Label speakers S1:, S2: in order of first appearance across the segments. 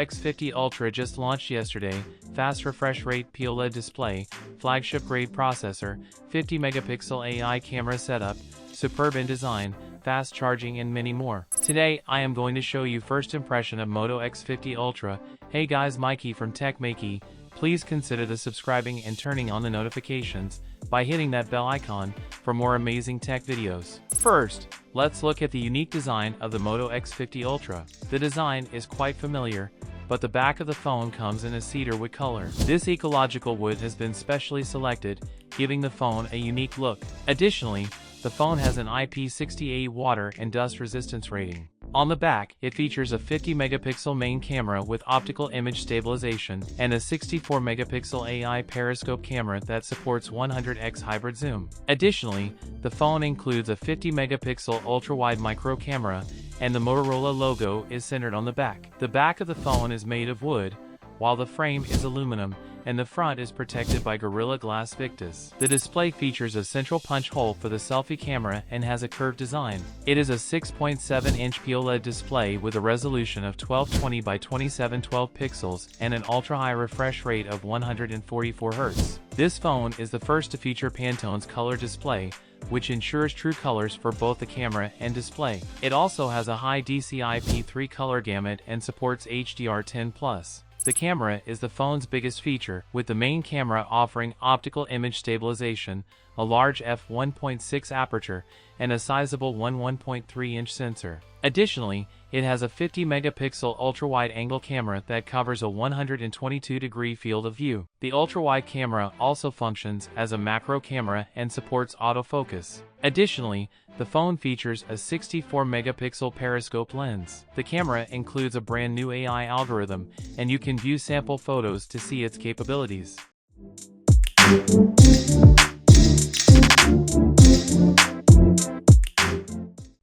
S1: X50 Ultra just launched yesterday. Fast refresh rate POLED display, flagship grade processor, 50 megapixel AI camera setup, superb in design, fast charging and many more. Today I am going to show you first impression of Moto X50 Ultra. Hey guys, Maiky from techmaiky. Please consider the subscribing and turning on the notifications by hitting that bell icon for more amazing tech videos. First, let's look at the unique design of the Moto X50 Ultra. The design is quite familiar, but the back of the phone comes in a cedar wood color. This ecological wood has been specially selected, giving the phone a unique look. Additionally, the phone has an IP68 water and dust resistance rating. On the back, it features a 50 megapixel main camera with optical image stabilization and a 64 megapixel AI periscope camera that supports 100x hybrid zoom. Additionally, the phone includes a 50 megapixel ultra-wide micro camera, and the Motorola logo is centered on the back. The back of the phone is made of wood, while the frame is aluminum, and the front is protected by Gorilla Glass Victus. The display features a central punch hole for the selfie camera and has a curved design. It is a 6.7-inch POLED display with a resolution of 1220 by 2712 pixels and an ultra-high refresh rate of 144 Hz. This phone is the first to feature Pantone's color display, which ensures true colors for both the camera and display. It also has a high DCI-P3 color gamut and supports HDR10+. The camera is the phone's biggest feature, with the main camera offering optical image stabilization, a large f1.6 aperture, and a sizable 1.3-inch sensor. Additionally, it has a 50 megapixel ultra-wide-angle camera that covers a 122-degree field of view. The ultra-wide camera also functions as a macro camera and supports autofocus. Additionally, the phone features a 64 megapixel periscope lens. The camera includes a brand new AI algorithm, and you can view sample photos to see its capabilities.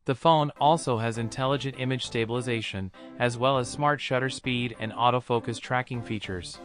S1: The phone also has intelligent image stabilization, as well as smart shutter speed and autofocus tracking features.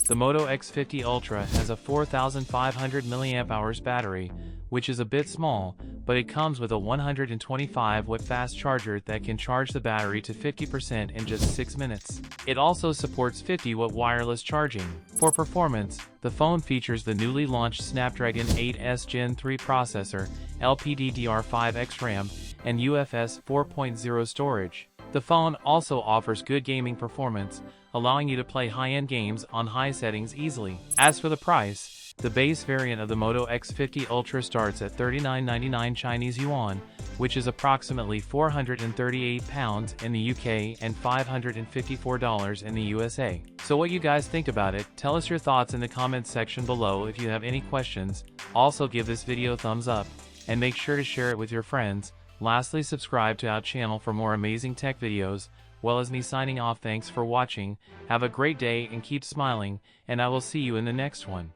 S1: The Moto X50 Ultra has a 4,500 mAh battery, which is a bit small, but it comes with a 125-watt fast charger that can charge the battery to 50% in just 6 minutes. It also supports 50-watt wireless charging. For performance, the phone features the newly launched Snapdragon 8S Gen 3 processor, LPDDR5X RAM, and UFS 4.0 storage. The phone also offers good gaming performance, allowing you to play high-end games on high settings easily. As for the price, the base variant of the Moto X50 Ultra starts at 39.99 Chinese yuan, which is approximately £438 in the UK and $554 in the USA. So what you guys think about it? Tell us your thoughts in the comments section below. If you have any questions, also give this video a thumbs up, and make sure to share it with your friends. Lastly, subscribe to our channel for more amazing tech videos. Well, as me signing off, thanks for watching, have a great day and keep smiling, and I will see you in the next one.